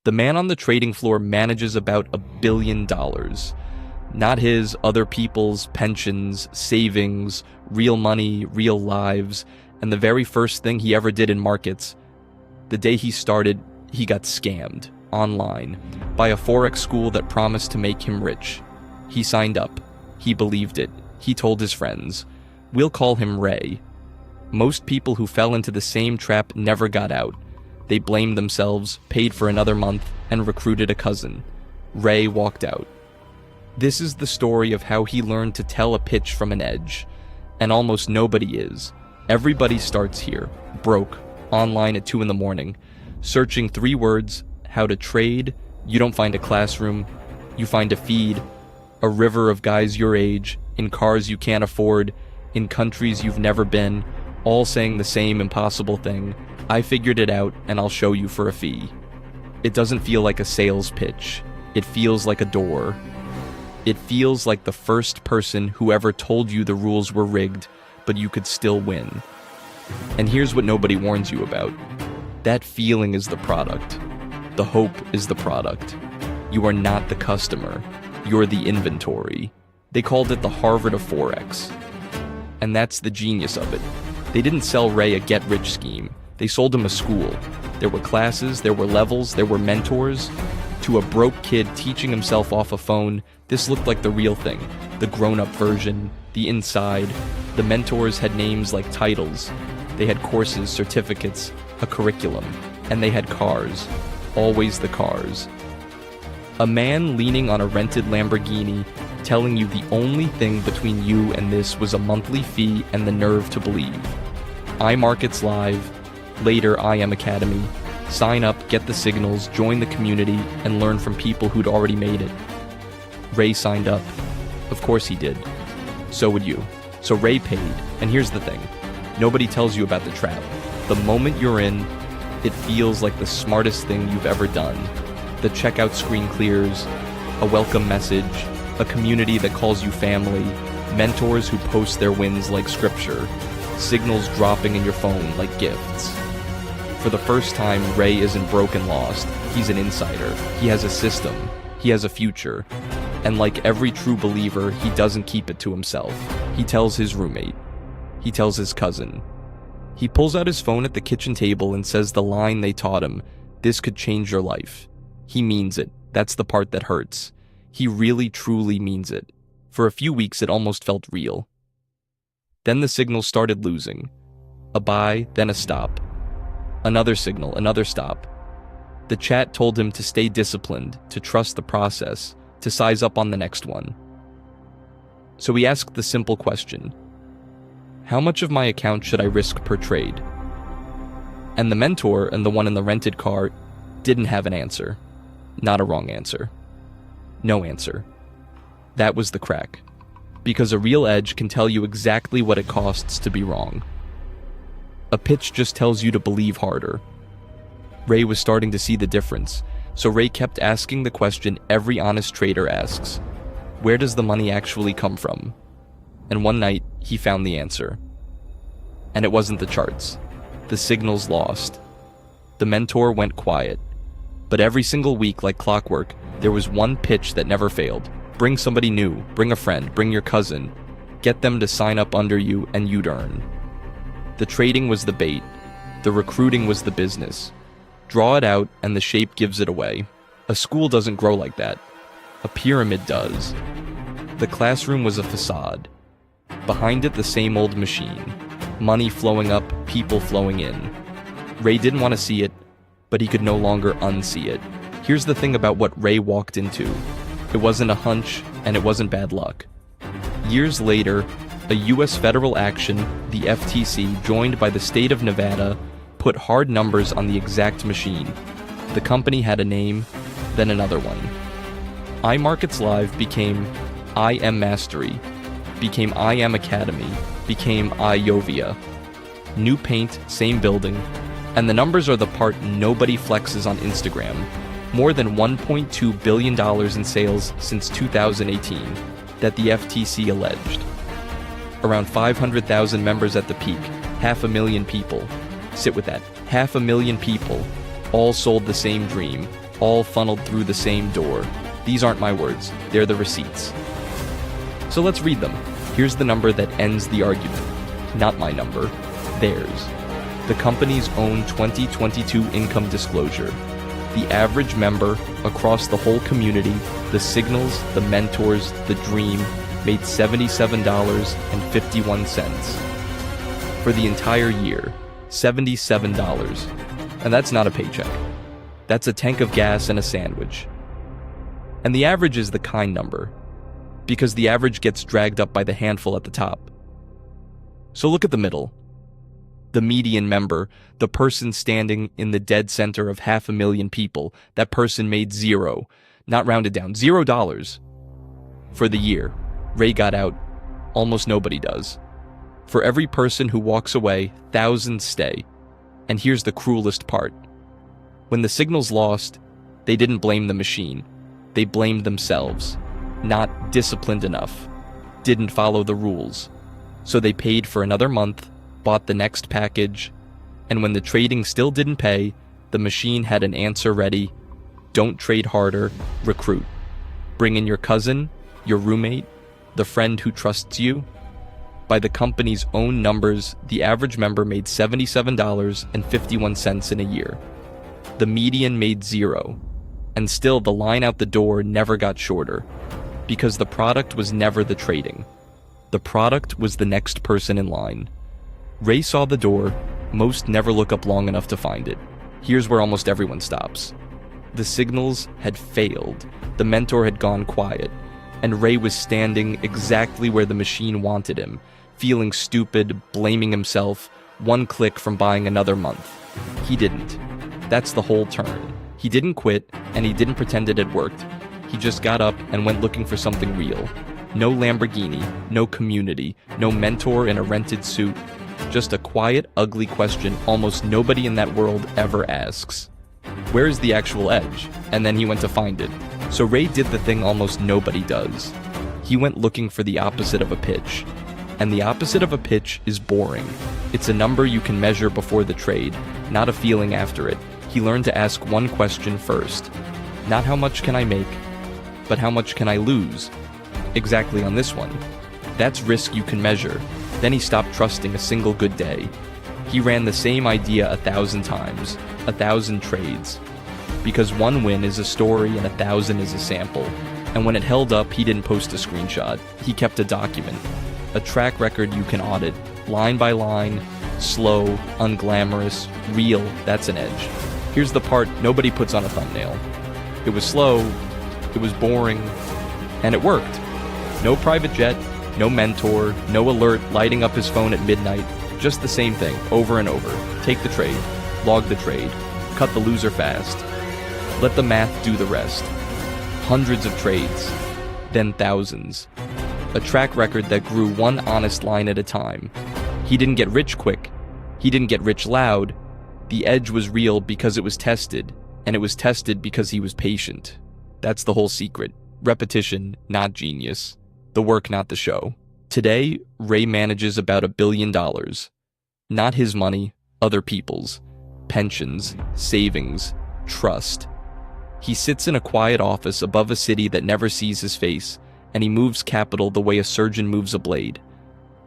The man on the trading floor manages about $1 billion. Not his, other people's, pensions, savings, real money, real lives, and the very first thing he ever did in markets, the day he started, he got scammed, online, by a Forex school that promised to make him rich. He signed up. He believed it. He told his friends. We'll call him Ray. Most people who fell into the same trap never got out. They blamed themselves, paid for another month, and recruited a cousin. Ray walked out. This is the story of how he learned to tell a pitch from an edge. And almost nobody is. Everybody starts here, broke, online at 2 a.m, searching 3 words, how to trade. You don't find a classroom. You find a feed, a river of guys your age, in cars you can't afford, in countries you've never been, all saying the same impossible thing. I figured it out, and I'll show you for a fee. It doesn't feel like a sales pitch. It feels like a door. It feels like the first person who ever told you the rules were rigged, but you could still win. And here's what nobody warns you about. That feeling is the product. The hope is the product. You are not the customer. You're the inventory. They called it the Harvard of Forex. And that's the genius of it. They didn't sell Ray a get-rich scheme. They sold him a school. There were classes, there were levels, there were mentors. To a broke kid teaching himself off a phone, this looked like the real thing, the grown-up version, the inside. The mentors had names like titles. They had courses, certificates, a curriculum, and they had cars. Always the cars. A man leaning on a rented Lamborghini, telling you the only thing between you and this was a monthly fee and the nerve to believe. iMarketsLive, later IM Academy. Sign up, get the signals, join the community, and learn from people who'd already made it. Ray signed up. Of course he did. So would you. So Ray paid, and here's the thing. Nobody tells you about the trap. The moment you're in, it feels like the smartest thing you've ever done. The checkout screen clears, a welcome message, a community that calls you family, mentors who post their wins like scripture, signals dropping in your phone like gifts. For the first time, Ray isn't broke and lost. He's an insider. He has a system. He has a future. And like every true believer, he doesn't keep it to himself. He tells his roommate. He tells his cousin. He pulls out his phone at the kitchen table and says the line they taught him, "This could change your life." He means it. That's the part that hurts. He really, truly means it. For a few weeks, it almost felt real. Then the signals started losing. A buy, then a stop. Another signal, another stop. The chat told him to stay disciplined, to trust the process, to size up on the next one. So he asked the simple question, how much of my account should I risk per trade? And the mentor and the one in the rented car didn't have an answer. Not a wrong answer. No answer. That was the crack. Because a real edge can tell you exactly what it costs to be wrong. A pitch just tells you to believe harder. Ray was starting to see the difference, so Ray kept asking the question every honest trader asks. Where does the money actually come from? And one night, he found the answer. And it wasn't the charts. The signals lost. The mentor went quiet. But every single week, like clockwork, there was one pitch that never failed. Bring somebody new, bring a friend, bring your cousin. Get them to sign up under you and you'd earn. The trading was the bait. The recruiting was the business. Draw it out and the shape gives it away. A school doesn't grow like that. A pyramid does. The classroom was a facade. Behind it, the same old machine. Money flowing up, people flowing in. Ray didn't want to see it, but he could no longer unsee it. Here's the thing about what Ray walked into. It wasn't a hunch, and it wasn't bad luck. Years later, a U.S. federal action, the FTC, joined by the State of Nevada, put hard numbers on the exact machine. The company had a name, then another one. iMarketsLive became IM Mastery, became IM Academy, became IYOVIA. New paint, same building, and the numbers are the part nobody flexes on Instagram. More than $1.2 billion in sales since 2018 that the FTC alleged. Around 500,000 members at the peak, 500,000 people. Sit with that, 500,000 people, all sold the same dream. all funneled through the same door. These aren't my words, they're the receipts. So let's read them. Here's the number that ends the argument. Not my number, theirs. The company's own 2022 income disclosure. The average member across the whole community, the signals, the mentors, the dream, made $77.51. For the entire year, $77. And that's not a paycheck. That's a tank of gas and a sandwich. And the average is the kind number, because the average gets dragged up by the handful at the top. So look at the middle. The median member, the person standing in the dead center of 500,000 people, that person made zero, not rounded down, $0. For the year, Ray got out. Almost nobody does. For every person who walks away, thousands stay. And here's the cruelest part. When the signal's lost, they didn't blame the machine. They blamed themselves. Not disciplined enough. Didn't follow the rules. So they paid for another month, bought the next package, and when the trading still didn't pay, the machine had an answer ready. Don't trade harder, recruit. Bring in your cousin, your roommate, the friend who trusts you. By the company's own numbers, the average member made $77.51 in a year. The median made zero, and still the line out the door never got shorter, because the product was never the trading. The product was the next person in line. Ray saw the door. Most never look up long enough to find it. Here's where almost everyone stops. The signals had failed. The mentor had gone quiet, and Ray was standing exactly where the machine wanted him, feeling stupid, blaming himself, one click from buying another month. He didn't. That's the whole turn. He didn't quit, and he didn't pretend it had worked. He just got up and went looking for something real. No Lamborghini, no community, no mentor in a rented suit. Just a quiet, ugly question almost nobody in that world ever asks. Where is the actual edge? And then he went to find it. So Ray did the thing almost nobody does. He went looking for the opposite of a pitch. And the opposite of a pitch is boring. It's a number you can measure before the trade, not a feeling after it. He learned to ask one question first. Not how much can I make, but how much can I lose? Exactly on this one. That's risk you can measure. Then he stopped trusting a single good day. He ran the same idea 1,000 times, 1,000 trades. Because one win is a story and 1,000 is a sample. And when it held up, he didn't post a screenshot. He kept a document. A track record you can audit, line by line, slow, unglamorous, real, that's an edge. Here's the part nobody puts on a thumbnail. It was slow, it was boring, and it worked. No private jet, no mentor, no alert lighting up his phone at midnight, just the same thing, over and over. Take the trade, log the trade, cut the loser fast. Let the math do the rest. Hundreds of trades, then thousands. A track record that grew one honest line at a time. He didn't get rich quick. He didn't get rich loud. The edge was real because it was tested, and it was tested because he was patient. That's the whole secret. Repetition, not genius. The work, not the show. Today, Ray manages about $1 billion. Not his money, other people's. Pensions, savings, trust. He sits in a quiet office above a city that never sees his face, and he moves capital the way a surgeon moves a blade.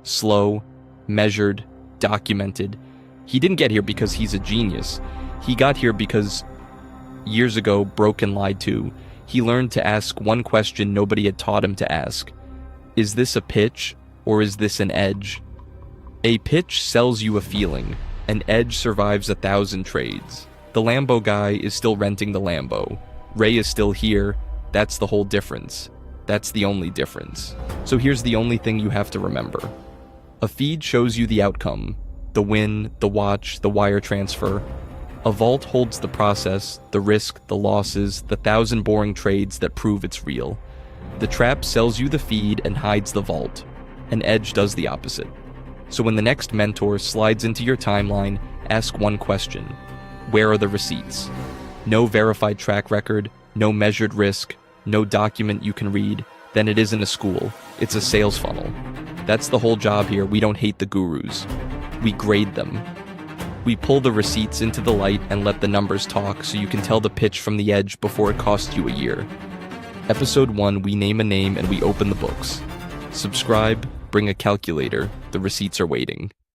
Slow, measured, documented. He didn't get here because he's a genius. He got here because, years ago, broke and lied to, he learned to ask one question nobody had taught him to ask. Is this a pitch, or is this an edge? A pitch sells you a feeling. An edge survives 1,000 trades. The Lambo guy is still renting the Lambo. Ray is still here. That's the whole difference. That's the only difference. So here's the only thing you have to remember. A feed shows you the outcome. The win, the watch, the wire transfer. A vault holds the process, the risk, the losses, the 1,000 boring trades that prove it's real. The trap sells you the feed and hides the vault. An edge does the opposite. So when the next mentor slides into your timeline, ask one question. Where are the receipts? No verified track record, no measured risk, no document you can read. Then it isn't a school. It's a sales funnel. That's the whole job here. We don't hate the gurus. We grade them. We pull the receipts into the light and let the numbers talk so you can tell the pitch from the edge before it costs you a year. Episode 1, we name a name and we open the books. Subscribe, bring a calculator, the receipts are waiting.